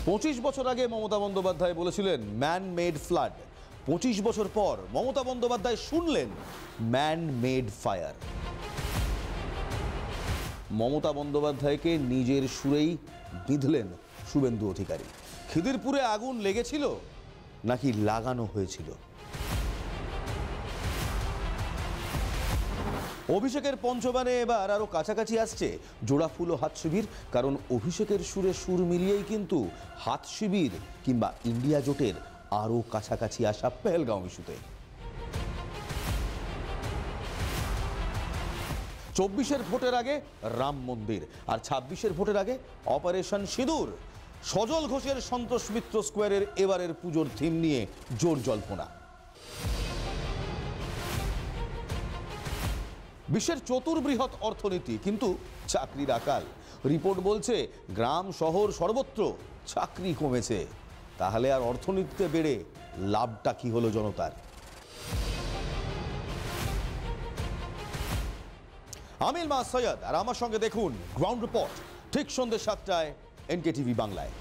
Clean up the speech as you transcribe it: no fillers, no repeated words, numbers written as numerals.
25 বছর আগে মমতা বন্দ্যোপাধ্যায় বলেছিলেন ম্যান মেড ফ্লাড। 25 বছর পর মমতা বন্দ্যোপাধ্যায় শুনলেন ম্যান মেড ফায়ার। মমতা বন্দ্যোপাধ্যায়কে নিজের সুরেই বিঁধলেন শুভেন্দু অধিকারী। খিদিরপুরে আগুন লেগেছিল নাকি লাগানো হয়েছিল? অভিষেকের পঞ্চবানে এবার আরো কাছাকাছি আসছে জোড়াফুল ও হাত শিবির। কারণ অভিষেকের সুরে সুর মিলিয়েই কিন্তু হাত শিবির কিংবা ইন্ডিয়া জোটের আরো কাছাকাছি আসা পেহেলগাঁও ইস্যুতে। 24-এর ভোটের আগে রাম মন্দির আর 26-এর ভোটের আগে অপারেশন সিঁদুর। সজল ঘোষের সন্তোষ মিত্র স্কোয়ারের এবারের পুজোর থিম নিয়ে জোর জল্পনা। বিশ্বের চতুর্বৃহৎ অর্থনীতি, কিন্তু চাকরির আকাল। রিপোর্ট বলছে গ্রাম শহর সর্বত্র চাকরি কমেছে। তাহলে আর অর্থনীতিতে বেড়ে লাভটা কি হলো জনতার? আমিল মা সৈয়দ আর আমার সঙ্গে দেখুন গ্রাউন্ড রিপোর্ট, ঠিক সন্ধ্যে 7টায় NKTV বাংলায়।